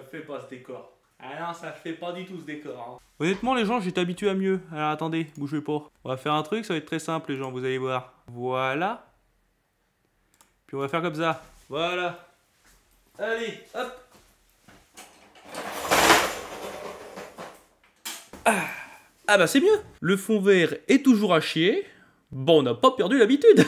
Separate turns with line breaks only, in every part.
le fait pas ce décor. Ah non, ça le fait pas du tout ce décor. Hein. Honnêtement les gens, j'étais habitué à mieux. Alors attendez, bougez pas. On va faire un truc, ça va être très simple les gens, vous allez voir. Voilà. Puis on va faire comme ça. Voilà. Allez, hop. Ah bah c'est mieux. Le fond vert est toujours à chier. Bon, on n'a pas perdu l'habitude.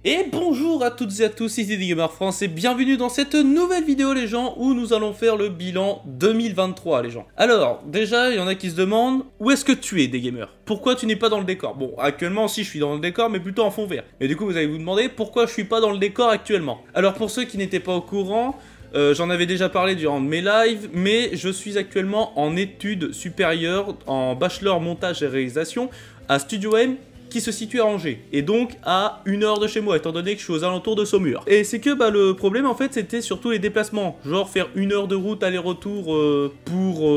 Et bonjour à toutes et à tous, ici Gamer France et bienvenue dans cette nouvelle vidéo les gens où nous allons faire le bilan 2023 les gens. Alors déjà il y en a qui se demandent où est-ce que tu es des gamers? Pourquoi tu n'es pas dans le décor? Bon actuellement si je suis dans le décor mais plutôt en fond vert. Et du coup vous allez vous demander pourquoi je suis pas dans le décor actuellement. Alors pour ceux qui n'étaient pas au courant, j'en avais déjà parlé durant mes lives, mais je suis actuellement en études supérieures en bachelor montage et réalisation à Studio M, qui se situe à Angers, et donc à 1 heure de chez moi, étant donné que je suis aux alentours de Saumur. Et c'est que le problème en fait c'était surtout les déplacements, genre faire 1 heure de route aller-retour pour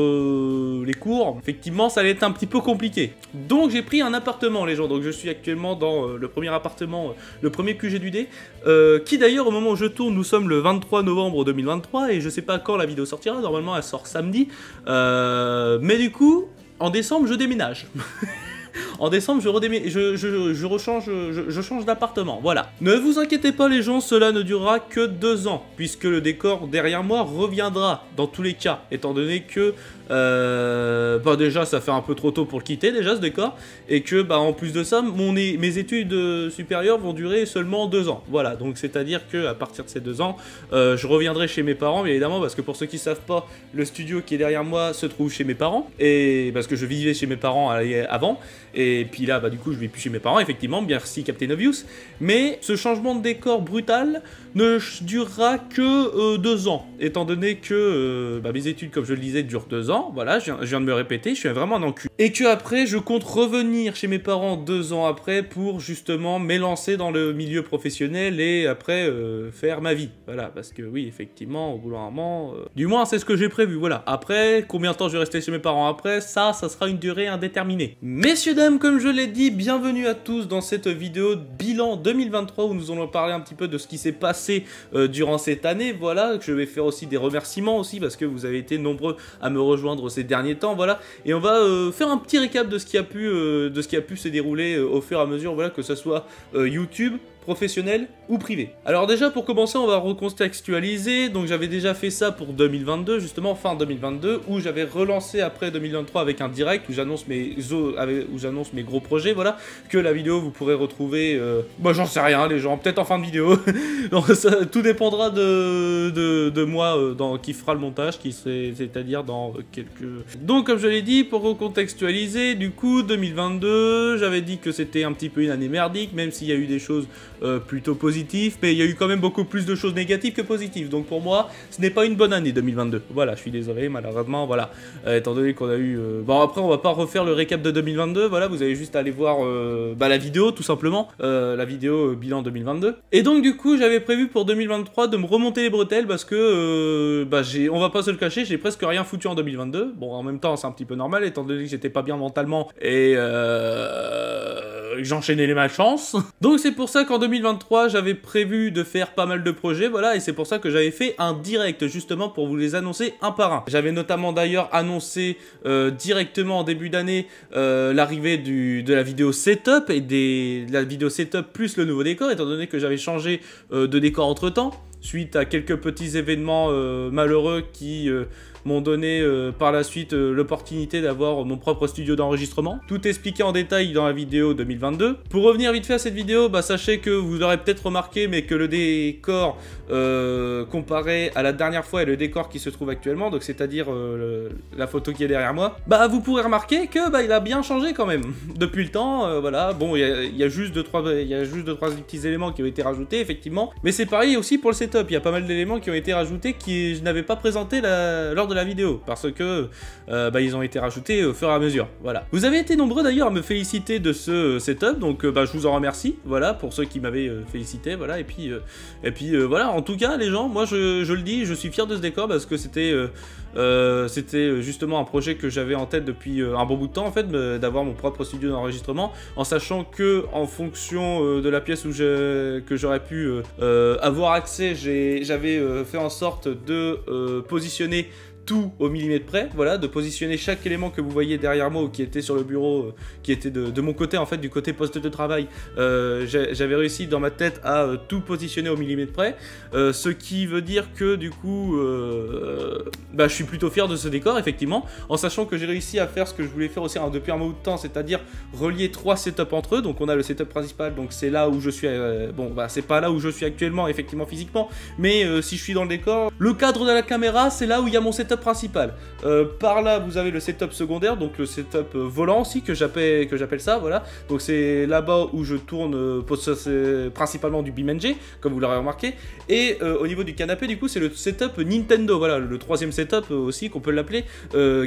les cours, effectivement ça allait être un petit peu compliqué. Donc j'ai pris un appartement les gens, donc je suis actuellement dans le premier appartement, le premier QG du D, qui d'ailleurs au moment où je tourne, nous sommes le 23 novembre 2023, et je sais pas quand la vidéo sortira, normalement elle sort samedi, mais du coup, en décembre je déménage. En décembre, je change d'appartement, voilà. Ne vous inquiétez pas les gens, cela ne durera que 2 ans, puisque le décor derrière moi reviendra dans tous les cas, étant donné que déjà ça fait un peu trop tôt pour le quitter déjà ce décor, et que en plus de ça, mes études supérieures vont durer seulement 2 ans, voilà. Donc c'est à dire que à partir de ces 2 ans, je reviendrai chez mes parents, bien évidemment, parce que pour ceux qui savent pas, le studio qui est derrière moi se trouve chez mes parents, et parce que je vivais chez mes parents avant. Et puis là, du coup, je vais plus chez mes parents, effectivement, merci Captain Obvious. Mais ce changement de décor brutal ne durera que 2 ans, étant donné que mes études, comme je le disais, durent 2 ans. Voilà, je viens de me répéter, je suis vraiment un enculé. Et que après, je compte revenir chez mes parents 2 ans après pour justement m'élancer dans le milieu professionnel et après faire ma vie. Voilà, parce que oui, effectivement, au bout d'un moment, du moins, c'est ce que j'ai prévu. Voilà. Après, combien de temps je vais rester chez mes parents après, ça sera une durée indéterminée. Messieurs, dames, comme je l'ai dit, bienvenue à tous dans cette vidéo bilan 2023 où nous allons parler un petit peu de ce qui s'est passé durant cette année, voilà. Je vais faire aussi des remerciements aussi parce que vous avez été nombreux à me rejoindre ces derniers temps, voilà. Et on va faire un petit récap de ce qui a pu se dérouler au fur et à mesure, voilà, que ce soit YouTube, professionnel ou privé. Alors déjà pour commencer on va recontextualiser, donc j'avais déjà fait ça pour 2022, justement fin 2022, où j'avais relancé après 2023 avec un direct où j'annonce mes gros projets, voilà, que la vidéo vous pourrez retrouver, j'en sais rien les gens, peut-être en fin de vidéo, donc ça, tout dépendra de moi qui fera le montage, c'est-à-dire dans quelques... Donc comme je l'ai dit, pour recontextualiser, du coup 2022, j'avais dit que c'était un petit peu une année merdique, même s'il y a eu des choses plutôt positif, mais il y a eu quand même beaucoup plus de choses négatives que positives, donc pour moi ce n'est pas une bonne année 2022, voilà, je suis désolé malheureusement, voilà, étant donné qu'on a eu, après on va pas refaire le récap de 2022, voilà, vous avez juste à aller voir la vidéo tout simplement, la vidéo bilan 2022, et donc du coup j'avais prévu pour 2023 de me remonter les bretelles parce que, on va pas se le cacher, j'ai presque rien foutu en 2022, bon en même temps c'est un petit peu normal étant donné que j'étais pas bien mentalement, et j'enchaînais les malchances. Donc c'est pour ça qu'en 2023 j'avais prévu de faire pas mal de projets, voilà, et c'est pour ça que j'avais fait un direct justement pour vous les annoncer un par un. J'avais notamment d'ailleurs annoncé directement en début d'année l'arrivée de la vidéo setup et de la vidéo setup plus le nouveau décor, étant donné que j'avais changé de décor entre temps suite à quelques petits événements malheureux qui m'ont donné par la suite l'opportunité d'avoir mon propre studio d'enregistrement. Tout expliqué en détail dans la vidéo 2022. Pour revenir vite fait à cette vidéo, sachez que vous l'aurez peut-être remarqué, mais que le décor comparé à la dernière fois et le décor qui se trouve actuellement, donc c'est-à-dire la photo qui est derrière moi, vous pourrez remarquer que il a bien changé quand même depuis le temps, voilà. Bon, il y a juste 2-3 petits éléments qui ont été rajoutés effectivement, mais c'est pareil aussi pour le setup, il y a pas mal d'éléments qui ont été rajoutés que je n'avais pas présenté lors de la vidéo, parce que ils ont été rajoutés au fur et à mesure, voilà. Vous avez été nombreux d'ailleurs à me féliciter de ce setup, donc je vous en remercie, voilà, pour ceux qui m'avaient félicité, voilà, et puis voilà, en tout cas les gens, moi je le dis, je suis fier de ce décor parce que c'était C'était justement un projet que j'avais en tête depuis un bon bout de temps en fait, d'avoir mon propre studio d'enregistrement, en sachant que en fonction de la pièce que j'aurais pu avoir accès, j'avais fait en sorte de positionner tout au millimètre près, voilà, de positionner chaque élément que vous voyez derrière moi ou qui était sur le bureau, qui était de mon côté en fait, du côté poste de travail. J'avais réussi dans ma tête à tout positionner au millimètre près, ce qui veut dire que du coup, je suis plutôt fier de ce décor effectivement, en sachant que j'ai réussi à faire ce que je voulais faire aussi depuis un bout de temps, c'est-à-dire relier 3 setups entre eux. Donc on a le setup principal, donc c'est là où je suis, c'est pas là où je suis actuellement effectivement physiquement, mais si je suis dans le décor, le cadre de la caméra c'est là où il y a mon setup principal. Par là vous avez le setup secondaire, donc le setup volant aussi que j'appelle ça, voilà. Donc c'est là-bas où je tourne principalement du BeamNG, comme vous l'aurez remarqué. Et au niveau du canapé, du coup, c'est le setup Nintendo, voilà, le 3e setup aussi qu'on peut l'appeler,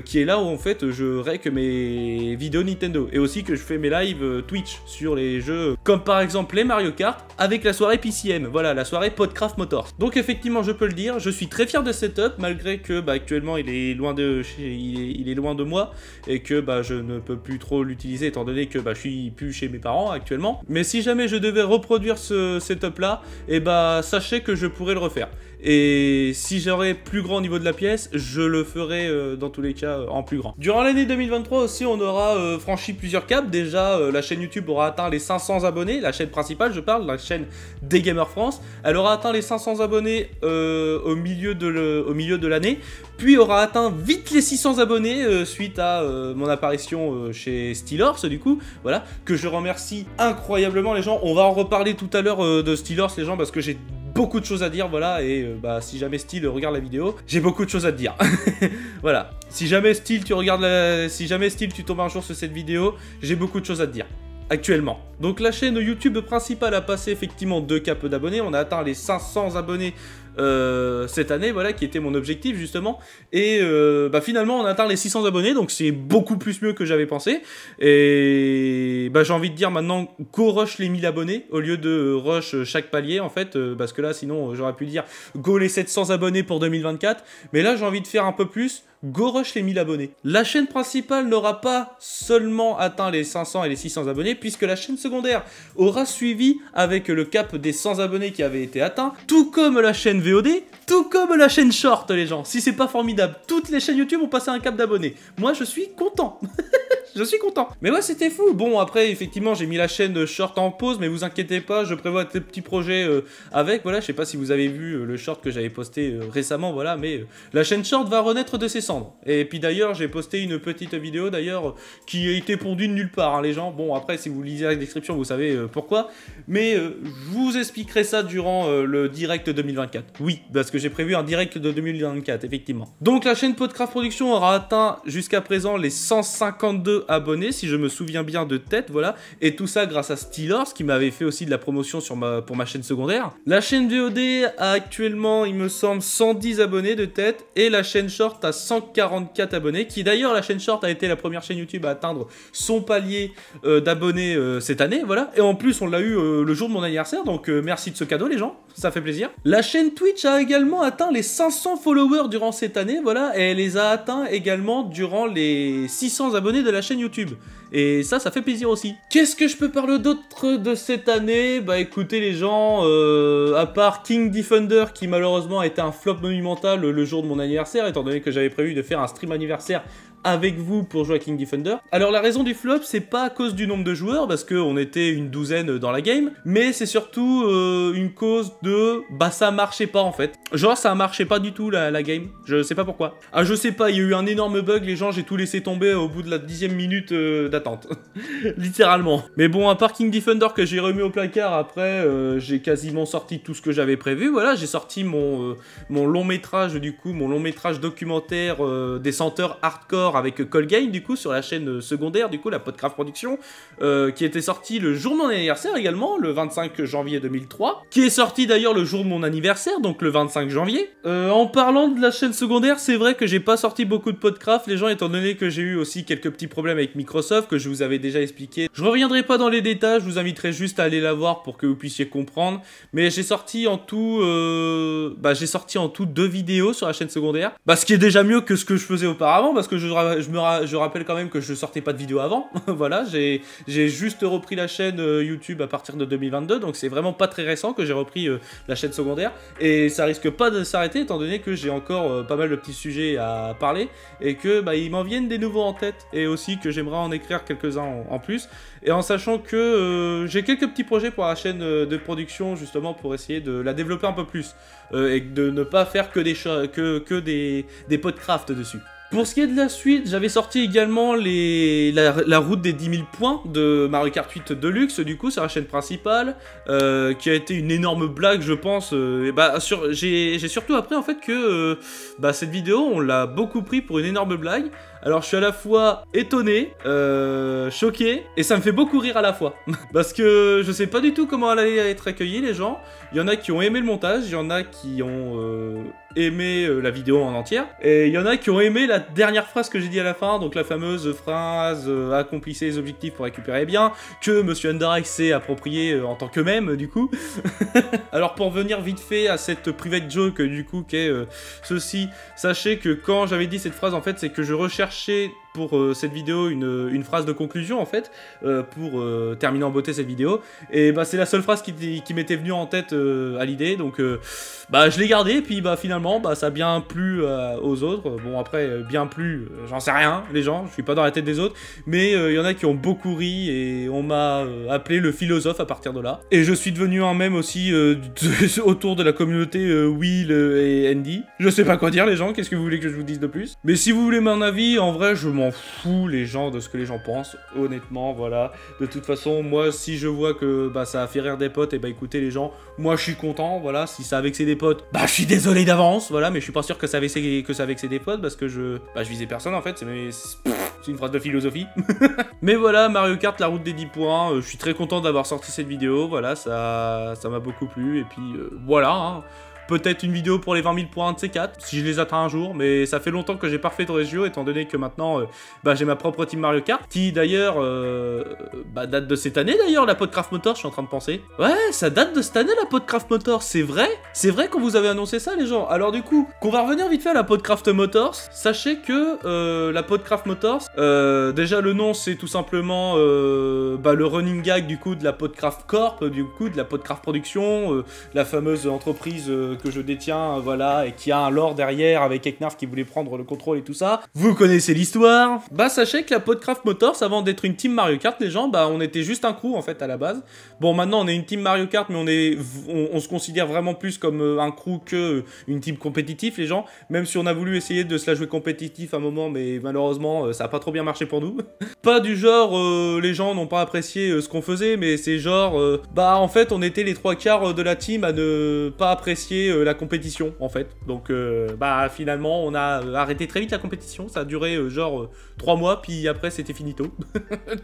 qui est là où en fait je rec mes vidéos Nintendo et aussi que je fais mes lives Twitch sur les jeux comme par exemple les Mario Kart avec la soirée PCM, voilà, la soirée Podcraft Motors. Donc effectivement, je peux le dire, je suis très fier de ce setup malgré que actuellement il est loin de moi et que je ne peux plus trop l'utiliser étant donné que je suis plus chez mes parents actuellement. Mais si jamais je devais reproduire ce setup là, sachez que je pourrais le refaire. Et si j'aurais plus grand au niveau de la pièce, je le ferai dans tous les cas en plus grand. Durant l'année 2023 aussi, on aura franchi plusieurs caps. Déjà, la chaîne YouTube aura atteint les 500 abonnés. La chaîne principale, je parle, la chaîne des Gamers France. Elle aura atteint les 500 abonnés au milieu de l'année. Puis aura atteint vite les 600 abonnés suite à mon apparition chez Steelhorse du coup. Voilà, que je remercie incroyablement les gens. On va en reparler tout à l'heure de Steelhorse les gens parce que j'ai beaucoup de choses à dire, voilà, et si jamais Steel regarde la vidéo, j'ai beaucoup de choses à te dire. Voilà, si jamais Steel tu tombes un jour sur cette vidéo, j'ai beaucoup de choses à te dire. Actuellement. Donc la chaîne YouTube principale a passé effectivement 2 caps d'abonnés, on a atteint les 500 abonnés cette année, voilà, qui était mon objectif justement, et finalement on a atteint les 600 abonnés, donc c'est beaucoup plus mieux que j'avais pensé, et j'ai envie de dire maintenant go rush les 1000 abonnés, au lieu de rush chaque palier en fait, parce que là sinon j'aurais pu dire go les 700 abonnés pour 2024, mais là j'ai envie de faire un peu plus, go rush les 1000 abonnés. La chaîne principale n'aura pas seulement atteint les 500 et les 600 abonnés, puisque la chaîne secondaire aura suivi avec le cap des 100 abonnés qui avait été atteint, tout comme la chaîne VOD, tout comme la chaîne Short les gens. Si c'est pas formidable, toutes les chaînes YouTube ont passé un cap d'abonnés. Moi je suis content. Je suis content. Mais ouais, c'était fou. Bon, après, effectivement, j'ai mis la chaîne Short en pause, mais vous inquiétez pas, je prévois des petits projets avec. Voilà, je sais pas si vous avez vu le short que j'avais posté récemment, voilà, mais la chaîne Short va renaître de ses cendres. Et puis d'ailleurs, j'ai posté une petite vidéo, d'ailleurs, qui a été pondue de nulle part, hein, les gens. Bon, après, si vous lisez la description, vous savez pourquoi. Mais je vous expliquerai ça durant le direct 2024. Oui, parce que j'ai prévu un direct de 2024, effectivement. Donc, la chaîne Podcraft Production aura atteint jusqu'à présent les 152 abonnés, si je me souviens bien de tête, voilà, et tout ça grâce à Steelhorse qui m'avait fait aussi de la promotion pour ma chaîne secondaire. La chaîne VOD a actuellement, il me semble, 110 abonnés de tête, et la chaîne Short a 144 abonnés, qui d'ailleurs, la chaîne Short a été la première chaîne YouTube à atteindre son palier d'abonnés cette année, voilà, et en plus on l'a eu le jour de mon anniversaire, donc merci de ce cadeau les gens, ça fait plaisir. La chaîne Twitch a également atteint les 500 followers durant cette année, voilà, et elle les a atteints également durant les 600 abonnés de la chaîne YouTube. Et ça fait plaisir aussi. Qu'est-ce que je peux parler d'autre de cette année? Bah écoutez les gens, à part King Defender qui malheureusement a été un flop monumental le jour de mon anniversaire, étant donné que j'avais prévu de faire un stream anniversaire avec vous pour jouer à King Defender. Alors la raison du flop, c'est pas à cause du nombre de joueurs, parce qu'on était une douzaine dans la game, mais c'est surtout une cause de... bah ça marchait pas en fait. Genre ça marchait pas du tout la game, je sais pas pourquoi. Ah je sais pas, il y a eu un énorme bug, les gens j'ai tout laissé tomber au bout de la 10e minute d'attente. Littéralement. Mais bon, à part King Defender que j'ai remis au placard, après j'ai quasiment sorti tout ce que j'avais prévu, voilà, j'ai sorti mon long métrage du coup, mon long métrage documentaire des senteurs hardcore sort avec Colgate du coup sur la chaîne secondaire du coup la Podcraft Production, qui était sorti le jour de mon anniversaire également, le 25 janvier 2003, qui est sorti d'ailleurs le jour de mon anniversaire, donc le 25 janvier. En parlant de la chaîne secondaire, c'est vrai que j'ai pas sorti beaucoup de Podcraft, les gens, étant donné que j'ai eu aussi quelques petits problèmes avec Microsoft, que je vous avais déjà expliqué. Je reviendrai pas dans les détails, je vous inviterai juste à aller la voir pour que vous puissiez comprendre, mais j'ai sorti en tout, deux vidéos sur la chaîne secondaire, ce qui est déjà mieux que ce que je faisais auparavant, parce que je rappelle quand même que je sortais pas de vidéos avant, voilà, j'ai juste repris la chaîne YouTube à partir de 2022, donc c'est vraiment pas très récent que j'ai repris la chaîne secondaire, et ça risque pas de s'arrêter étant donné que j'ai encore pas mal de petits sujets à parler, et que ils m'en viennent des nouveaux en tête, et aussi que j'aimerais en écrire quelques-uns en plus, et en sachant que j'ai quelques petits projets pour la chaîne de production, justement pour essayer de la développer un peu plus, et de ne pas faire que des Podcraft dessus. Pour ce qui est de la suite, j'avais sorti également la route des 10 000 points de Mario Kart 8 Deluxe, du coup, sur la chaîne principale, qui a été une énorme blague, je pense. J'ai surtout appris, en fait, que cette vidéo, on l'a beaucoup pris pour une énorme blague. Alors, je suis à la fois étonné, choqué, et ça me fait beaucoup rire à la fois. Parce que je sais pas du tout comment elle allait être accueillie, les gens. Il y en a qui ont aimé le montage, il y en a qui ont aimé la vidéo en entière, et il y en a qui ont aimé la dernière phrase que j'ai dit à la fin, donc la fameuse phrase accomplissez les objectifs pour récupérer bien, que Monsieur Underice s'est approprié en tant que mème, du coup. Alors, pour venir vite fait à cette private joke, du coup, qu'est ceci, sachez que quand j'avais dit cette phrase, en fait, c'est que je recherchais pour cette vidéo une phrase de conclusion en fait pour terminer en beauté cette vidéo, et c'est la seule phrase qui m'était venue en tête à l'idée, donc je l'ai gardée, et puis finalement ça a bien plu aux autres. Bon, après bien plu, j'en sais rien les gens, je suis pas dans la tête des autres, mais il y en a qui ont beaucoup ri et on m'a appelé le philosophe à partir de là, et je suis devenu un mème aussi autour de la communauté Will et Andy. Je sais pas quoi dire les gens, qu'est-ce que vous voulez que je vous dise de plus? Mais si vous voulez mon avis, en vrai je m'en fous les gens de ce que les gens pensent, honnêtement, voilà. De toute façon, moi, si je vois que ça a fait rire des potes, et écoutez les gens, moi je suis content, voilà. Si ça a vexé des potes, je suis désolé d'avance, voilà, mais je suis pas sûr que ça a vexé des potes, parce que je visais personne en fait, c'est une phrase de philosophie. Mais voilà, Mario Kart, la route des 10 points, je suis très content d'avoir sorti cette vidéo, voilà, ça m'a beaucoup plu, et puis voilà, hein. Peut-être une vidéo pour les 20 000 points de ces 4, si je les atteins un jour, mais ça fait longtemps que j'ai pas refait de Regio, étant donné que maintenant, j'ai ma propre team Mario Kart, qui d'ailleurs, date de cette année d'ailleurs, la Podcraft Motors, je suis en train de penser. Ouais, ça date de cette année la Podcraft Motors, c'est vrai quand vous avez annoncé ça les gens. Alors du coup, qu'on va revenir vite fait à la Podcraft Motors, sachez que la Podcraft Motors, déjà le nom c'est tout simplement le running gag du coup de la Podcraft Corp, du coup de la Podcraft Production, la fameuse entreprise que je détiens, voilà, et qui a un lore derrière avec Eknarf qui voulait prendre le contrôle et tout ça. Vous connaissez l'histoire. Sachez que la Podcraft Motors, avant d'être une team Mario Kart, les gens, on était juste un crew en fait à la base. Bon, maintenant on est une team Mario Kart, mais on se considère vraiment plus comme un crew que une team compétitive, les gens. Même si on a voulu essayer de se la jouer compétitif à un moment, mais malheureusement ça a pas trop bien marché pour nous. Pas du genre les gens n'ont pas apprécié ce qu'on faisait, mais c'est genre en fait on était les 3/4 de la team à ne pas apprécier la compétition en fait, donc finalement on a arrêté très vite la compétition, ça a duré 3 mois, puis après c'était finito.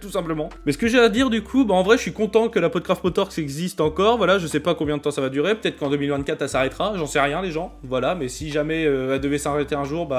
Tout simplement. Mais ce que j'ai à dire du coup, en vrai je suis content que la Podcraft Motors existe encore, voilà, je sais pas combien de temps ça va durer, peut-être qu'en 2024 elle s'arrêtera, j'en sais rien les gens, voilà, mais si jamais elle devait s'arrêter un jour,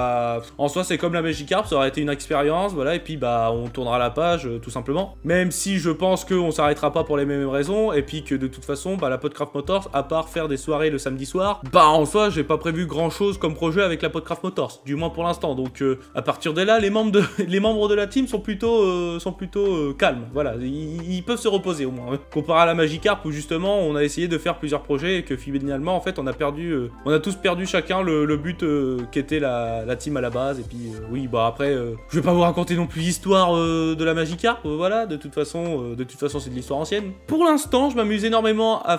en soi c'est comme la Magikarp, ça aurait été une expérience, voilà, et puis on tournera la page tout simplement, même si je pense qu'on s'arrêtera pas pour les mêmes raisons, et puis que de toute façon la Podcraft Motors, à part faire des soirées le samedi soir, en soi j'ai pas prévu grand chose comme projet avec la Podcraft Motors, du moins pour l'instant, donc à partir de là les membres de la team sont plutôt calmes, voilà, ils peuvent se reposer au moins, comparé à la Magikarp où justement on a essayé de faire plusieurs projets et que finalement en fait on a tous perdu chacun le but qui était la team à la base, et puis oui après je vais pas vous raconter non plus l'histoire de la Magikarp, voilà, de toute façon c'est de l'histoire ancienne. Pour l'instant je m'amuse énormément à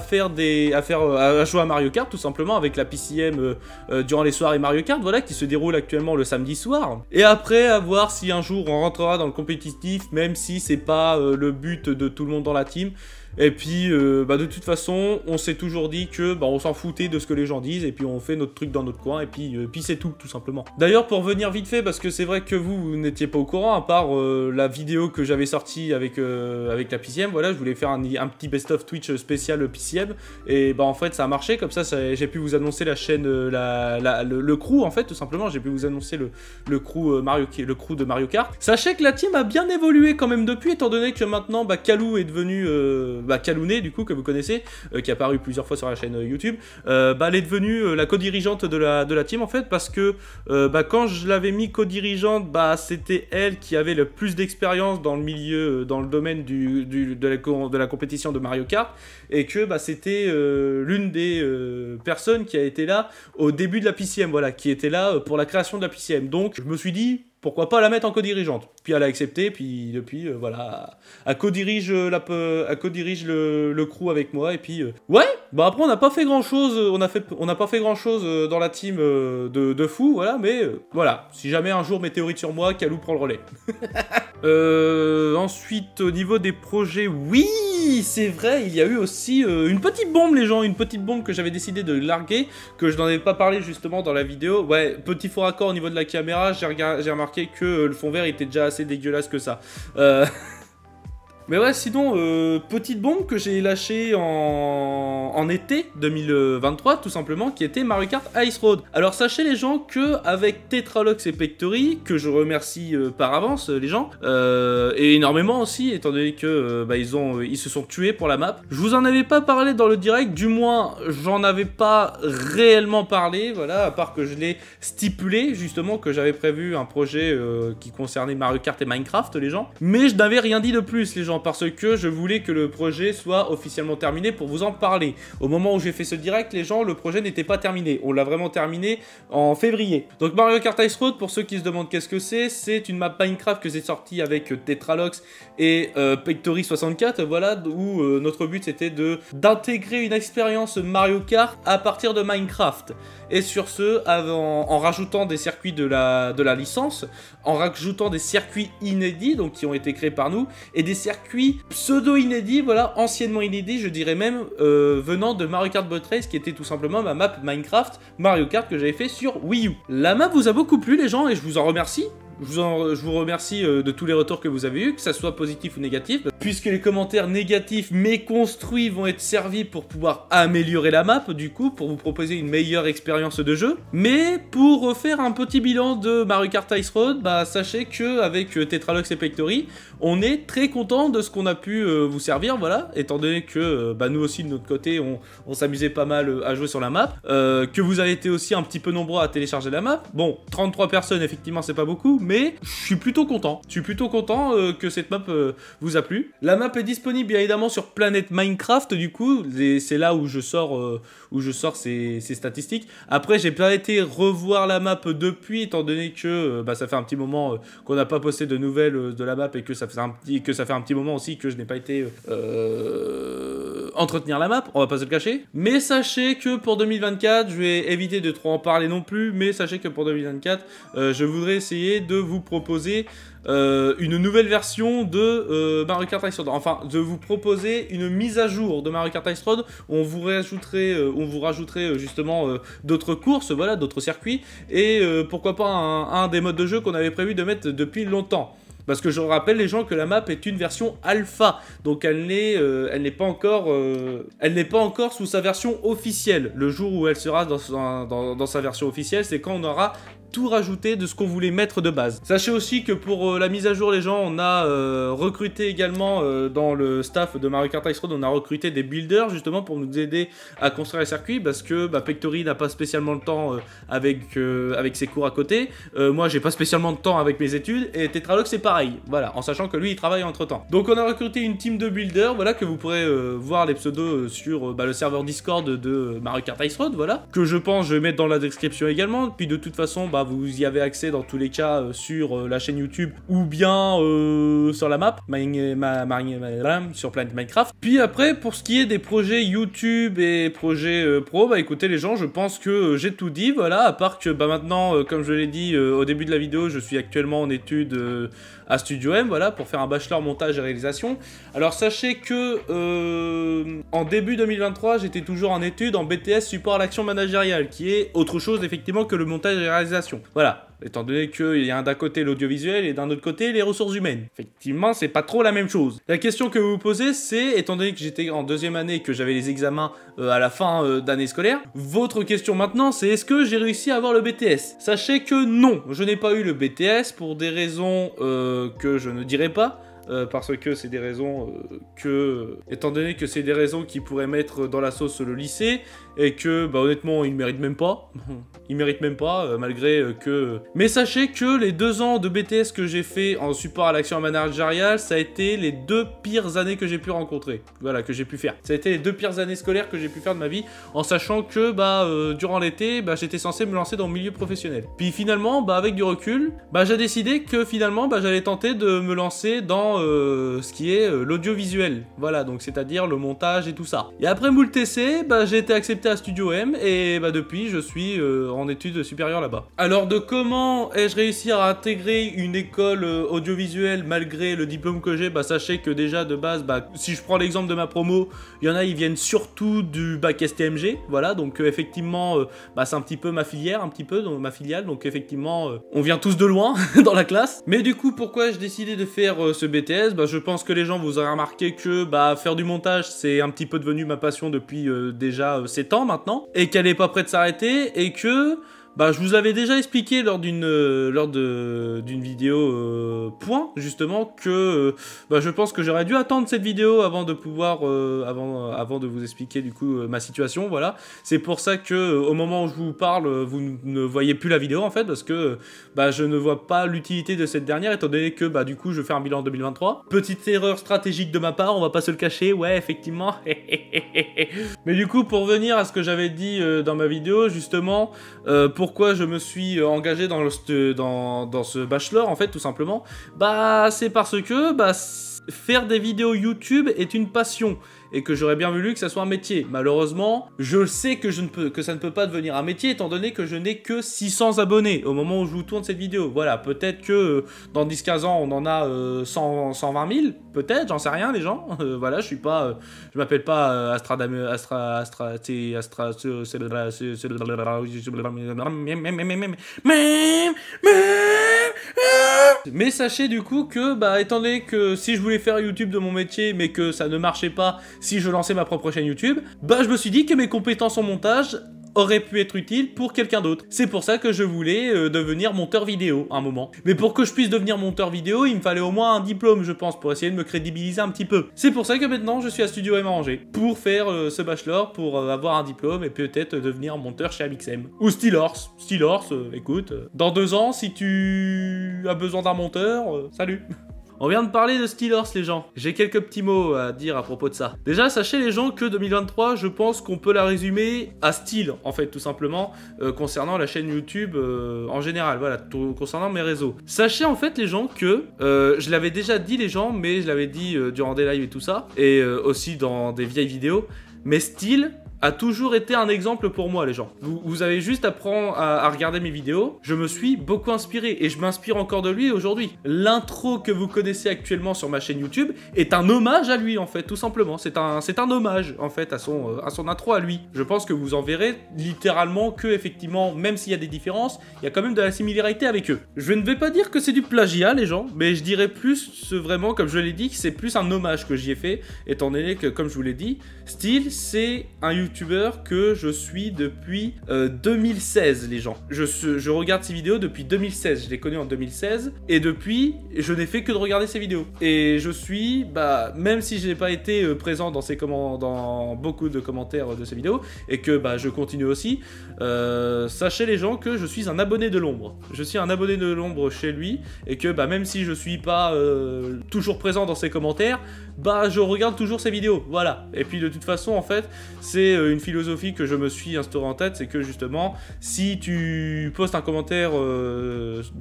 jouer à Mario Kart tout simplement avec la PCM durant les soirées Mario Kart, voilà, qui se déroule actuellement le samedi soir. Et après, à voir si un jour on rentrera dans le compétitif, même si c'est pas le but de tout le monde dans la team. Et puis, de toute façon, on s'est toujours dit que on s'en foutait de ce que les gens disent, et puis on fait notre truc dans notre coin, et puis c'est tout simplement. D'ailleurs, pour venir vite fait, parce que c'est vrai que vous n'étiez pas au courant, à part la vidéo que j'avais sortie avec la PCM, voilà, je voulais faire un petit best-of Twitch spécial PCM, et en fait, ça a marché, comme ça j'ai pu vous annoncer la chaîne, le crew, en fait, tout simplement, j'ai pu vous annoncer le crew de Mario Kart. Sachez que la team a bien évolué quand même depuis, étant donné que maintenant, Kalou est devenu, Kalouné, du coup, que vous connaissez, qui a apparu plusieurs fois sur la chaîne YouTube, elle est devenue la co-dirigeante de la team, en fait, parce que quand je l'avais mis co-dirigeante, c'était elle qui avait le plus d'expérience dans le milieu, dans le domaine de la compétition de Mario Kart, et que c'était l'une des personnes qui a été là au début de la PCM, voilà, qui était là pour la création de la PCM. Donc je me suis dit, pourquoi pas la mettre en co-dirigeante. Puis elle a accepté, puis depuis, voilà, elle co-dirige le crew avec moi, et puis... ouais, après on n'a pas fait grand-chose, on n'a pas fait grand-chose dans la team de fou, voilà, mais voilà, si jamais un jour météorite sur moi, Kalou prend le relais. Ensuite, au niveau des projets, oui, c'est vrai, il y a eu aussi une petite bombe, les gens, une petite bombe que j'avais décidé de larguer, que je n'en avais pas parlé justement dans la vidéo. Ouais, petit faux raccord au niveau de la caméra, j'ai remarqué que le fond vert était déjà assez dégueulasse que ça. Mais ouais, sinon, petite bombe que j'ai lâchée en été 2023, tout simplement, qui était Mario Kart Ice Road. Alors sachez les gens que avec Tetralox et Pectory, que je remercie par avance les gens, et énormément aussi, étant donné que ils se sont tués pour la map. Je vous en avais pas parlé dans le direct, du moins j'en avais pas réellement parlé, voilà, à part que je l'ai stipulé, justement, que j'avais prévu un projet qui concernait Mario Kart et Minecraft, les gens. Mais je n'avais rien dit de plus, les gens, parce que je voulais que le projet soit officiellement terminé pour vous en parler. Au moment où j'ai fait ce direct, les gens, le projet n'était pas terminé. On l'a vraiment terminé en février. Donc Mario Kart Ice Road, pour ceux qui se demandent qu'est-ce que c'est une map Minecraft que j'ai sortie avec Tetralox et Pectory 64, voilà, où notre but c'était d'intégrer une expérience Mario Kart à partir de Minecraft. Et sur ce, en rajoutant des circuits de la licence, en rajoutant des circuits inédits, donc qui ont été créés par nous, et des circuits pseudo-inédits, voilà, anciennement inédits, je dirais même, venant de Mario Kart Boat Race, qui était tout simplement ma map Minecraft Mario Kart que j'avais fait sur Wii U. La map vous a beaucoup plu, les gens, et je vous en remercie. Je vous remercie de tous les retours que vous avez eus, que ça soit positif ou négatif, puisque les commentaires négatifs mais construits vont être servis pour pouvoir améliorer la map, du coup, pour vous proposer une meilleure expérience de jeu. Mais pour faire un petit bilan de Mario Kart Ice Road, sachez qu'avec Tetralox et Pectory, on est très content de ce qu'on a pu vous servir, voilà, étant donné que nous aussi de notre côté, on s'amusait pas mal à jouer sur la map, que vous avez été aussi un petit peu nombreux à télécharger la map. Bon, 33 personnes, effectivement, c'est pas beaucoup, mais je suis plutôt content. Je suis plutôt content que cette map vous a plu. La map est disponible bien évidemment sur Planète Minecraft, du coup, c'est là où je sors ces statistiques. Après, j'ai pas été revoir la map depuis, étant donné que ça fait un petit moment qu'on n'a pas posté de nouvelles de la map, et que ça fait un petit moment aussi que je n'ai pas été entretenir la map, on va pas se le cacher. Mais sachez que pour 2024, je vais éviter de trop en parler non plus, mais sachez que pour 2024, je voudrais essayer de vous proposer une nouvelle version de Mario Kart Ice Road. Enfin, de vous proposer une mise à jour de Mario Kart Ice Road où on vous rajouterait justement d'autres courses, voilà, d'autres circuits, et pourquoi pas un des modes de jeu qu'on avait prévu de mettre depuis longtemps. Parce que je rappelle les gens que la map est une version alpha, donc elle n'est pas encore sous sa version officielle. Le jour où elle sera dans sa version officielle, c'est quand on aura tout rajouté de ce qu'on voulait mettre de base. Sachez aussi que pour la mise à jour, les gens, on a recruté également dans le staff de Mario Kart Ice Road, on a recruté des builders justement pour nous aider à construire les circuits, parce que Pectory n'a pas spécialement le temps avec ses cours à côté. Moi, j'ai pas spécialement de temps avec mes études, et Tetralox c'est pareil, voilà, en sachant que lui il travaille entre temps. Donc on a recruté une team de builders, voilà, que vous pourrez voir les pseudos sur le serveur Discord de Mario Kart Ice Road, voilà, que je vais mettre dans la description également. Puis de toute façon, vous y avez accès dans tous les cas sur la chaîne YouTube ou bien sur la map sur Planet Minecraft. Puis après, pour ce qui est des projets YouTube et projets pro, écoutez les gens, je pense que j'ai tout dit, voilà, à part que maintenant, comme je l'ai dit au début de la vidéo, je suis actuellement en études à Studio M, voilà, pour faire un bachelor montage et réalisation. Alors sachez que en début 2023, j'étais toujours en études en BTS support à l'action managériale, qui est autre chose effectivement que le montage et la réalisation. Voilà. Étant donné qu'il y a d'un côté l'audiovisuel et d'un autre côté les ressources humaines. Effectivement, c'est pas trop la même chose. La question que vous vous posez, c'est, étant donné que j'étais en deuxième année et que j'avais les examens à la fin d'année scolaire, votre question maintenant, c'est est-ce que j'ai réussi à avoir le BTS? Sachez que non, je n'ai pas eu le BTS pour des raisons que je ne dirai pas. Parce que c'est des raisons étant donné que c'est des raisons qui pourraient mettre dans la sauce le lycée, et que, bah honnêtement, ils méritent même pas. Ils méritent même pas, malgré que... Mais sachez que les 2 ans de BTS que j'ai fait en support à l'action managériale, ça a été les 2 pires années que j'ai pu rencontrer. Voilà, que j'ai pu faire. Ça a été les 2 pires années scolaires que j'ai pu faire de ma vie, en sachant que, durant l'été, j'étais censé me lancer dans le milieu professionnel. Puis finalement, avec du recul, j'ai décidé que finalement, j'allais tenter de me lancer dans ce qui est l'audiovisuel. Voilà, donc c'est-à-dire le montage et tout ça. Et après moult essais, j'ai été accepté à Studio M, et depuis, je suis en études supérieures là-bas. Alors, de comment ai-je réussi à intégrer une école audiovisuelle malgré le diplôme que j'ai? Sachez que déjà, de base, si je prends l'exemple de ma promo, il y en a, ils viennent surtout du bac STMG, voilà, donc effectivement, c'est un petit peu ma filière, donc ma filiale, donc effectivement, on vient tous de loin dans la classe. Mais du coup, pourquoi j'ai décidé de faire ce BTS? Je pense que les gens, vous aurez remarqué que faire du montage, c'est un petit peu devenu ma passion depuis déjà 7 ans maintenant, et qu'elle est pas prête de s'arrêter, et que je vous avais déjà expliqué lors d'une vidéo point, justement, que je pense que j'aurais dû attendre cette vidéo avant de pouvoir, avant de vous expliquer du coup ma situation, voilà. C'est pour ça que au moment où je vous parle, vous ne voyez plus la vidéo en fait, parce que je ne vois pas l'utilité de cette dernière, étant donné que du coup je fais un bilan 2023. Petite erreur stratégique de ma part, on va pas se le cacher, ouais, effectivement. Mais du coup, pour revenir à ce que j'avais dit dans ma vidéo, justement, pourquoi je me suis engagé dans ce bachelor, en fait, tout simplement, c'est parce que faire des vidéos YouTube est une passion, et que j'aurais bien voulu que ça soit un métier. Malheureusement, je sais que ça ne peut pas devenir un métier, étant donné que je n'ai que 600 abonnés au moment où je vous tourne cette vidéo. Voilà, peut-être que dans 10-15 ans, on en a 120 000, peut-être, j'en sais rien, les gens. Voilà, je m'appelle pas mais sachez du coup que, étant donné que si je voulais faire YouTube de mon métier, mais que ça ne marchait pas si je lançais ma propre chaîne YouTube, je me suis dit que mes compétences en montage aurait pu être utile pour quelqu'un d'autre. C'est pour ça que je voulais devenir monteur vidéo à un moment. Mais pour que je puisse devenir monteur vidéo, il me fallait au moins un diplôme, je pense, pour essayer de me crédibiliser un petit peu. C'est pour ça que maintenant, je suis à Studio M à Angers, pour faire ce bachelor, pour avoir un diplôme et peut-être devenir monteur chez Amixem. Ou Steelhorse. Steelhorse, écoute, dans 2 ans, si tu as besoin d'un monteur, salut. On vient de parler de Steelhorse, les gens. J'ai quelques petits mots à dire à propos de ça. Déjà, sachez les gens que 2023, je pense qu'on peut la résumer à style, en fait, tout simplement, concernant la chaîne YouTube en général, voilà, concernant mes réseaux. Sachez, en fait, les gens, que, je l'avais déjà dit, les gens, mais je l'avais dit durant des lives et tout ça, et aussi dans des vieilles vidéos, mais style a toujours été un exemple pour moi, les gens. Vous avez juste à apprendre à regarder mes vidéos. Je me suis beaucoup inspiré et je m'inspire encore de lui aujourd'hui. L'intro que vous connaissez actuellement sur ma chaîne YouTube est un hommage à lui, en fait, tout simplement. C'est un hommage, en fait, à son intro à lui. Je pense que vous en verrez littéralement que, effectivement, même s'il y a des différences, il y a quand même de la similarité avec eux. Je ne vais pas dire que c'est du plagiat, les gens, mais je dirais plus, vraiment, comme je l'ai dit, que c'est plus un hommage que j'y ai fait, étant donné que, comme je vous l'ai dit, Steel, c'est un youtubeur que je suis depuis 2016, les gens. Je regarde ses vidéos depuis 2016, je l'ai connu en 2016, et depuis, je n'ai fait que de regarder ses vidéos. Et je suis, même si je n'ai pas été présent dans beaucoup de commentaires de ses vidéos, et que je continue aussi, sachez les gens que je suis un abonné de l'ombre. Je suis un abonné de l'ombre chez lui, et que même si je suis pas toujours présent dans ses commentaires, je regarde toujours ses vidéos, voilà. Et puis de toute façon, en fait, c'est une philosophie que je me suis instaurée en tête, c'est que justement, si tu postes un commentaire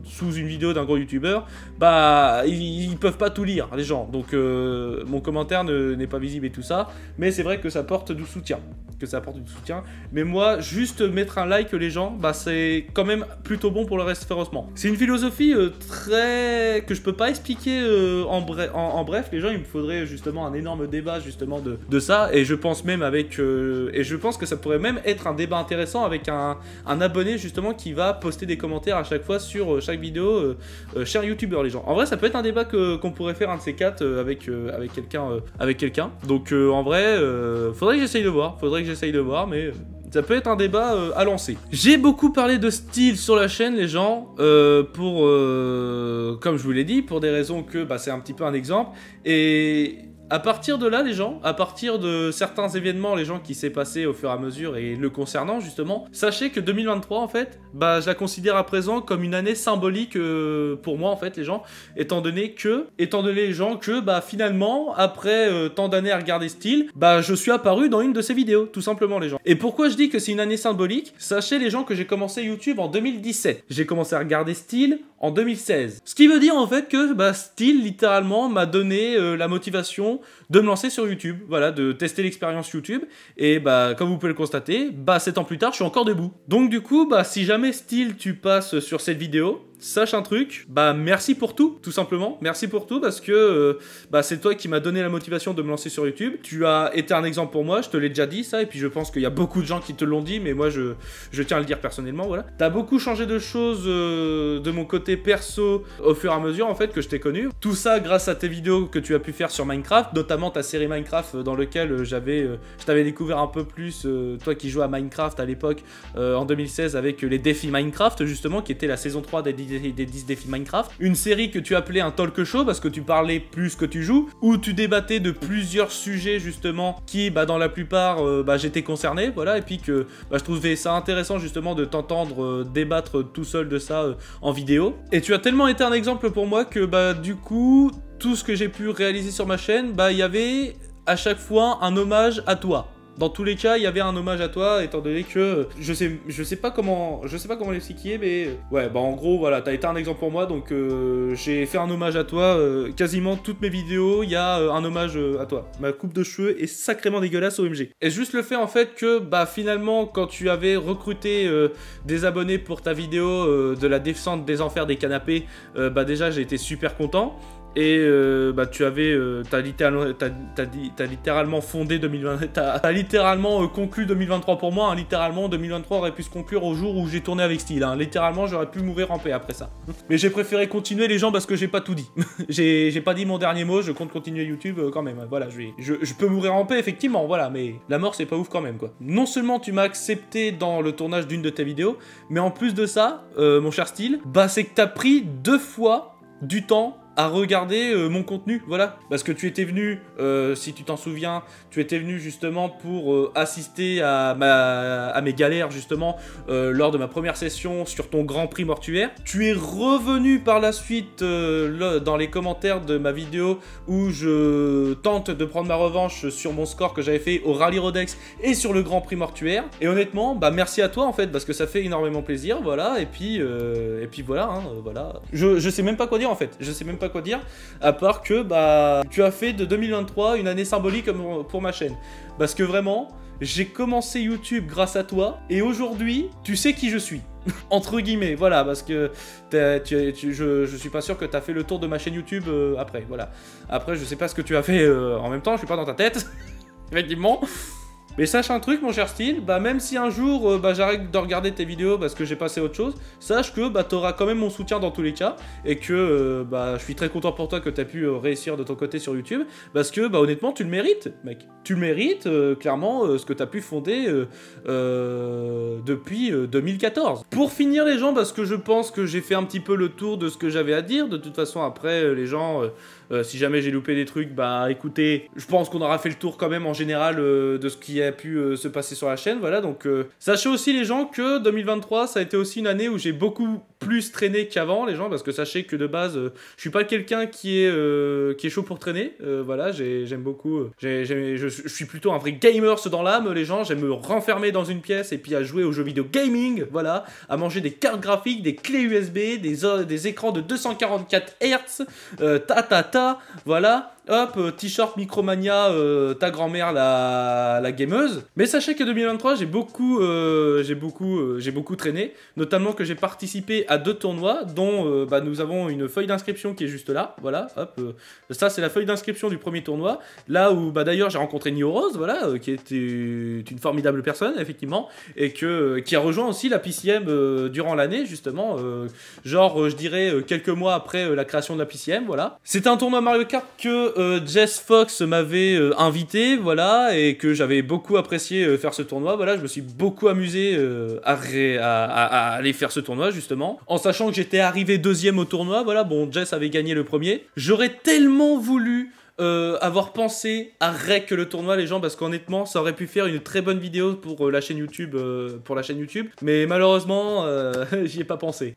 sous une vidéo d'un gros youtubeur, ils peuvent pas tout lire, les gens. Donc mon commentaire n'est pas visible et tout ça, mais c'est vrai que ça porte du soutien. que ça apporte du soutien. Mais moi, juste mettre un like les gens, bah c'est quand même plutôt bon pour le référencement. C'est une philosophie très... que je peux pas expliquer en bref. Les gens, il me faudrait justement un énorme débat justement de ça. Et je pense même avec... et je pense que ça pourrait même être un débat intéressant avec un abonné justement qui va poster des commentaires à chaque fois sur chaque vidéo. Cher youtubeur les gens. En vrai, ça peut être un débat qu'on pourrait faire un de ces quatre avec quelqu'un. Donc en vrai, faudrait que j'essaye de voir, mais ça peut être un débat à lancer. J'ai beaucoup parlé de style sur la chaîne, les gens, comme je vous l'ai dit, pour des raisons que bah, c'est un petit peu un exemple. Et à partir de là, les gens, à partir de certains événements, les gens qui s'est passé au fur et à mesure et le concernant justement, sachez que 2023 en fait, bah je la considère à présent comme une année symbolique pour moi en fait les gens, étant donné les gens que bah finalement après tant d'années à regarder Steel, bah je suis apparu dans une de ses vidéos, tout simplement les gens. Et pourquoi je dis que c'est une année symbolique? Sachez les gens que j'ai commencé YouTube en 2017. J'ai commencé à regarder Steel en 2016. Ce qui veut dire en fait que bah, Steel littéralement m'a donné la motivation de me lancer sur YouTube, voilà, de tester l'expérience YouTube, et bah comme vous pouvez le constater, bah 7 ans plus tard, je suis encore debout. Donc du coup, bah si jamais Steel tu passes sur cette vidéo, sache un truc, bah merci pour tout simplement, merci pour tout parce que bah c'est toi qui m'as donné la motivation de me lancer sur YouTube. Tu as été un exemple pour moi, je te l'ai déjà dit ça, et puis je pense qu'il y a beaucoup de gens qui te l'ont dit, mais moi je tiens à le dire personnellement, voilà. T'as beaucoup changé de choses de mon côté perso au fur et à mesure en fait que je t'ai connu. Tout ça grâce à tes vidéos que tu as pu faire sur Minecraft, notamment ta série Minecraft dans lequel je t'avais découvert un peu plus, toi qui jouais à Minecraft à l'époque en 2016 avec les défis Minecraft justement, qui était la saison 3 des 10 défis Minecraft. Une série que tu appelais un talk show parce que tu parlais plus que tu joues, où tu débattais de plusieurs sujets justement qui, bah dans la plupart, bah j'étais concerné, voilà, et puis que bah, je trouvais ça intéressant justement de t'entendre débattre tout seul de ça en vidéo. Et tu as tellement été un exemple pour moi que bah du coup, tout ce que j'ai pu réaliser sur ma chaîne, bah il y avait à chaque fois un hommage à toi. Dans tous les cas, il y avait un hommage à toi, étant donné que je sais pas comment l'expliquer, mais ouais, bah en gros, voilà, t'as été un exemple pour moi, donc j'ai fait un hommage à toi. Quasiment toutes mes vidéos, il y a un hommage à toi. Ma coupe de cheveux est sacrément dégueulasse, OMG. Et juste le fait en fait que, bah finalement, quand tu avais recruté des abonnés pour ta vidéo de la descente des enfers des canapés, bah déjà j'ai été super content. Et bah tu avais, t'as littéralement fondé 2020, t'as littéralement conclu 2023 pour moi, hein, littéralement 2023 aurait pu se conclure au jour où j'ai tourné avec Steel, hein, littéralement j'aurais pu mourir en paix après ça. Mais j'ai préféré continuer les gens parce que j'ai pas tout dit, j'ai pas dit mon dernier mot, je compte continuer YouTube quand même, voilà, je peux mourir en paix effectivement, voilà, mais la mort c'est pas ouf quand même quoi. Non seulement tu m'as accepté dans le tournage d'une de tes vidéos, mais en plus de ça, mon cher Steel, bah c'est que t'as pris 2 fois du temps à regarder mon contenu, voilà. Parce que tu étais venu, si tu t'en souviens, tu étais venu justement pour assister à mes galères justement lors de ma première session sur ton Grand Prix mortuaire. Tu es revenu par la suite dans les commentaires de ma vidéo où je tente de prendre ma revanche sur mon score que j'avais fait au Rallye Rodex et sur le Grand Prix mortuaire. Et honnêtement, bah merci à toi en fait, parce que ça fait énormément plaisir, voilà. Et puis voilà, hein, voilà. Je sais même pas quoi dire en fait, je sais même pas quoi dire, à part que bah tu as fait de 2023 une année symbolique pour ma chaîne. Parce que vraiment, j'ai commencé YouTube grâce à toi, et aujourd'hui, tu sais qui je suis. Entre guillemets, voilà, parce que je suis pas sûr que tu as fait le tour de ma chaîne YouTube après, voilà. Après, je sais pas ce que tu as fait en même temps, je suis pas dans ta tête, effectivement. Mais sache un truc mon cher Steel, bah même si un jour bah, j'arrête de regarder tes vidéos parce que j'ai passé à autre chose, sache que bah t'auras quand même mon soutien dans tous les cas, et que bah je suis très content pour toi que t'as pu réussir de ton côté sur YouTube, parce que bah honnêtement tu le mérites mec, tu le mérites clairement ce que t'as pu fonder depuis 2014. Pour finir les gens, parce que je pense que j'ai fait un petit peu le tour de ce que j'avais à dire, de toute façon après les gens... si jamais j'ai loupé des trucs, bah écoutez, je pense qu'on aura fait le tour quand même en général de ce qui a pu se passer sur la chaîne, voilà, donc sachez aussi les gens que 2023 ça a été aussi une année où j'ai beaucoup plus traîné qu'avant les gens, parce que sachez que de base je suis pas quelqu'un qui est chaud pour traîner, voilà, j'aime beaucoup, je suis plutôt un vrai gamer dans l'âme les gens, j'aime me renfermer dans une pièce et puis à jouer aux jeux vidéo gaming, voilà, à manger des cartes graphiques, des clés USB, des écrans de 244 Hz, voilà, hop, t-shirt Micromania, ta grand-mère la gameuse. Mais sachez que 2023, j'ai beaucoup traîné, notamment que j'ai participé à 2 tournois, dont bah, nous avons une feuille d'inscription qui est juste là, voilà, hop, ça c'est la feuille d'inscription du premier tournoi, là où bah, d'ailleurs j'ai rencontré Nio Rose, voilà, qui était une formidable personne, effectivement, et qui a rejoint aussi la PCM durant l'année, justement, genre, je dirais, quelques mois après la création de la PCM, voilà. C'était un tournoi Mario Kart que Jess Fox m'avait invité, voilà, et que j'avais beaucoup apprécié faire ce tournoi, voilà, je me suis beaucoup amusé à aller faire ce tournoi, justement, en sachant que j'étais arrivé 2e au tournoi, voilà, bon, Jess avait gagné le premier. J'aurais tellement voulu avoir pensé à rec le tournoi, les gens, parce qu'honnêtement ça aurait pu faire une très bonne vidéo pour la chaîne YouTube, mais malheureusement j'y ai pas pensé.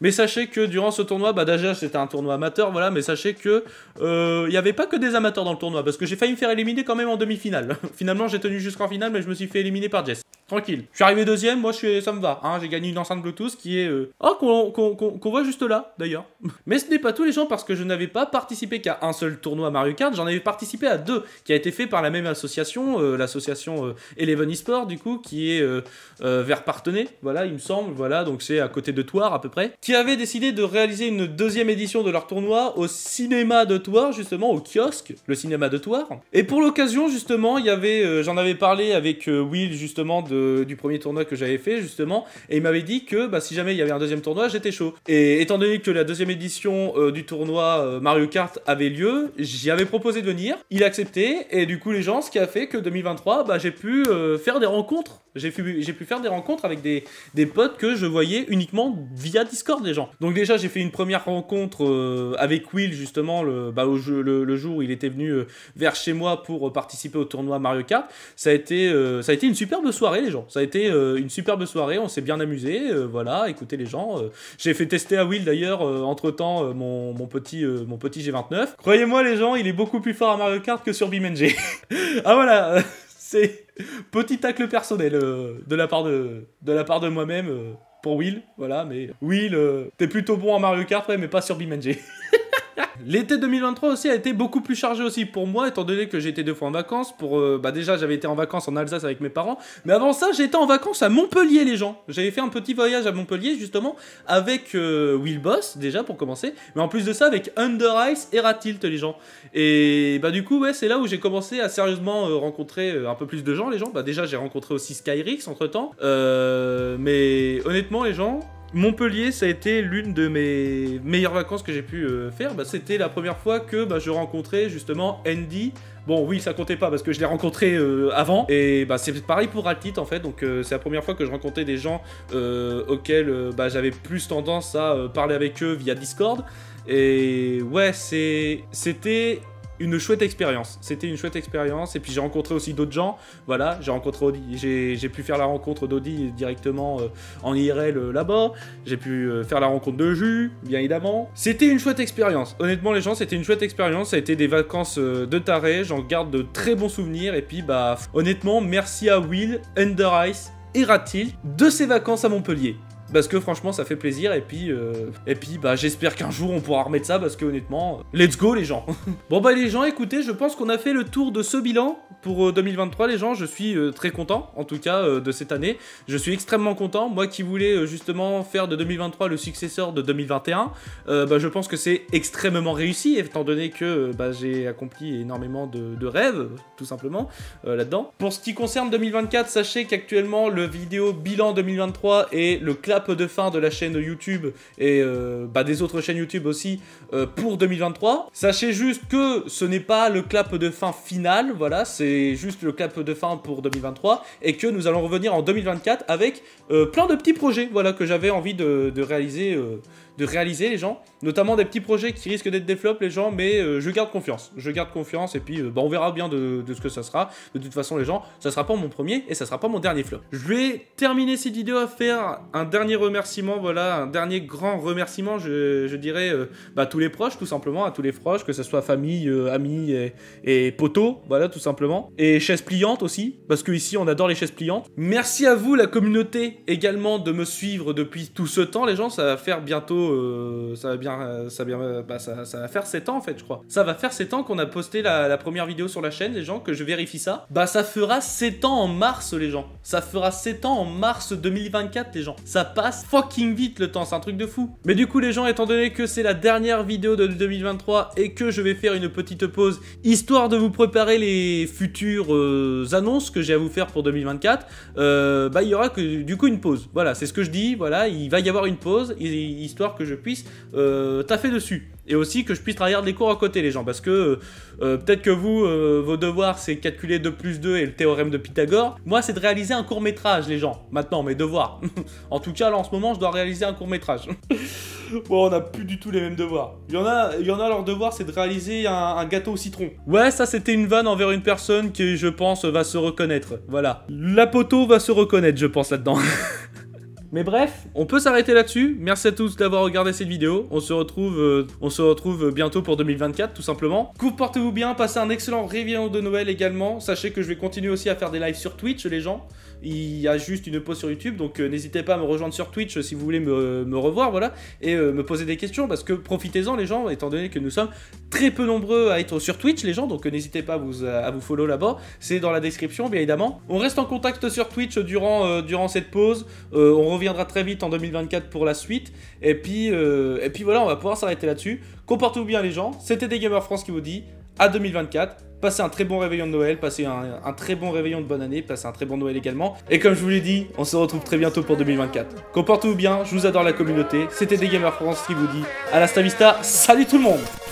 Mais sachez que durant ce tournoi, bah déjà c'était un tournoi amateur, voilà, mais sachez que il y avait pas que des amateurs dans le tournoi, parce que j'ai failli me faire éliminer quand même en demi-finale. Finalement j'ai tenu jusqu'en finale, mais je me suis fait éliminer par Jess. Tranquille. Je suis arrivé 2e, moi ça me va, hein, j'ai gagné une enceinte Bluetooth qui est... qu'on voit juste là, d'ailleurs. Mais ce n'est pas tout, les gens, parce que je n'avais pas participé qu'à un seul tournoi Mario Kart, j'en avais participé à 2, qui a été fait par la même association, l'association Eleven eSport, du coup, qui est vers Parthenay, voilà, il me semble, voilà, donc c'est à côté de Thouars, à peu près, qui avait décidé de réaliser une 2e édition de leur tournoi au cinéma de Thouars, justement, au kiosque, le cinéma de Thouars. Et pour l'occasion, justement, il y avait, j'en avais parlé avec Will, justement, du premier tournoi que j'avais fait, justement, et il m'avait dit que bah, si jamais il y avait un 2e tournoi, j'étais chaud. Et étant donné que la 2e édition du tournoi Mario Kart avait lieu, j'y avais proposé de venir, il a accepté, et du coup les gens, ce qui a fait que 2023, bah, j'ai pu faire des rencontres. J'ai pu faire des rencontres avec des potes que je voyais uniquement via Discord, les gens. Donc déjà, j'ai fait une première rencontre avec Will, justement, le jour où il était venu vers chez moi pour participer au tournoi Mario Kart. Ça a été une superbe soirée, les gens. Ça a été une superbe soirée, on s'est bien amusé, voilà, écoutez les gens. J'ai fait tester à Will, d'ailleurs, entre-temps, mon petit G29. Croyez-moi, les gens, il est beaucoup plus fort à Mario Kart que sur BeamNG. Ah voilà, c'est... Petit tacle personnel de la part de moi-même pour Will, voilà, mais Will, t'es plutôt bon en Mario Kart, ouais, mais pas sur BeamNG. L'été 2023 aussi a été beaucoup plus chargé aussi pour moi, étant donné que j'ai été 2 fois en vacances. Bah déjà, j'avais été en vacances en Alsace avec mes parents, mais avant ça, j'étais en vacances à Montpellier, les gens. J'avais fait un petit voyage à Montpellier, justement, avec Will Boss, déjà, pour commencer, mais en plus de ça, avec Under Ice et Ratilt, les gens. Et bah du coup, ouais, c'est là où j'ai commencé à sérieusement rencontrer un peu plus de gens, les gens. Bah déjà, j'ai rencontré aussi Skyrix, entre-temps, mais honnêtement, les gens... Montpellier, ça a été l'une de mes meilleures vacances que j'ai pu faire. Bah, c'était la première fois que bah, je rencontrais justement Andy. Bon, oui, ça comptait pas parce que je l'ai rencontré avant. Et bah, c'est pareil pour Ratilt en fait. Donc, c'est la première fois que je rencontrais des gens auxquels bah, j'avais plus tendance à parler avec eux via Discord. Et ouais, c'était... une chouette expérience, c'était une chouette expérience, et puis j'ai rencontré aussi d'autres gens, voilà, j'ai rencontré Audi, j'ai pu faire la rencontre d'Audi directement en IRL là-bas, j'ai pu faire la rencontre de Jus, bien évidemment. C'était une chouette expérience, honnêtement les gens, c'était une chouette expérience, ça a été des vacances de taré, j'en garde de très bons souvenirs, et puis bah, honnêtement, merci à Will, Under Ice et Ratilt de ces vacances à Montpellier. Parce que franchement ça fait plaisir et puis bah j'espère qu'un jour on pourra remettre ça parce que honnêtement let's go les gens. Bon bah les gens écoutez, je pense qu'on a fait le tour de ce bilan pour 2023 les gens, je suis très content en tout cas de cette année, je suis extrêmement content, moi qui voulais justement faire de 2023 le successeur de 2021, bah je pense que c'est extrêmement réussi étant donné que bah, j'ai accompli énormément de rêves tout simplement là-dedans. Pour ce qui concerne 2024, sachez qu'actuellement le vidéo bilan 2023 et le clap de fin de la chaîne YouTube et bah, des autres chaînes YouTube aussi pour 2023. Sachez juste que ce n'est pas le clap de fin final, voilà, c'est juste le clap de fin pour 2023 et que nous allons revenir en 2024 avec plein de petits projets, voilà, que j'avais envie de réaliser les gens, notamment des petits projets qui risquent d'être des flops les gens, mais je garde confiance et puis bah, on verra bien de ce que ça sera. De toute façon les gens, ça sera pas mon premier et ça sera pas mon dernier flop. Je vais terminer cette vidéo à faire un dernier remerciement, voilà, un dernier grand remerciement, je dirais bah, tous les proches tout simplement, à tous les proches, que ce soit famille, amis et potos, voilà tout simplement, et chaises pliantes aussi, parce que ici on adore les chaises pliantes. Merci à vous la communauté également de me suivre depuis tout ce temps les gens, ça va faire bientôt ça va faire 7 ans en fait, je crois. Ça va faire 7 ans qu'on a posté la première vidéo sur la chaîne, les gens, que je vérifie ça. Bah ça fera 7 ans en mars, les gens. Ça fera 7 ans en mars 2024, les gens. Ça passe fucking vite le temps, c'est un truc de fou. Mais du coup, les gens, étant donné que c'est la dernière vidéo de 2023 et que je vais faire une petite pause, histoire de vous préparer les futures annonces que j'ai à vous faire pour 2024, bah il y aura que du coup une pause. Voilà, c'est ce que je dis, voilà, il va y avoir une pause, histoire que je puisse taffer dessus. Et aussi que je puisse travailler les cours à côté, les gens, parce que peut-être que vous, vos devoirs, c'est calculer 2 plus 2 et le théorème de Pythagore. Moi, c'est de réaliser un court-métrage, les gens. Maintenant, mes devoirs. En tout cas, là, en ce moment, je dois réaliser un court-métrage. Bon, on n'a plus du tout les mêmes devoirs. Il y en a leur devoir, c'est de réaliser un gâteau au citron. Ouais, ça, c'était une vanne envers une personne qui, je pense, va se reconnaître. Voilà. La poteau va se reconnaître, je pense, là-dedans. Mais bref, on peut s'arrêter là-dessus. Merci à tous d'avoir regardé cette vidéo. On se retrouve bientôt pour 2024, tout simplement. Portez-vous bien, passez un excellent réveillon de Noël également. Sachez que je vais continuer aussi à faire des lives sur Twitch, les gens. Il y a juste une pause sur YouTube, donc n'hésitez pas à me rejoindre sur Twitch si vous voulez me revoir, voilà, et me poser des questions, parce que profitez-en, les gens, étant donné que nous sommes très peu nombreux à être sur Twitch, les gens, donc n'hésitez pas à vous follow là-bas, c'est dans la description, bien évidemment. On reste en contact sur Twitch durant cette pause, on reviendra très vite en 2024 pour la suite, et puis voilà, on va pouvoir s'arrêter là-dessus. Comportez-vous bien, les gens, c'était Desgamers France qui vous dit à 2024. Passez un très bon réveillon de Noël, passez un très bon réveillon de bonne année, passez un très bon Noël également. Et comme je vous l'ai dit, on se retrouve très bientôt pour 2024. Comportez-vous bien, je vous adore la communauté. C'était Desgamers France qui vous dit à la vista, salut tout le monde!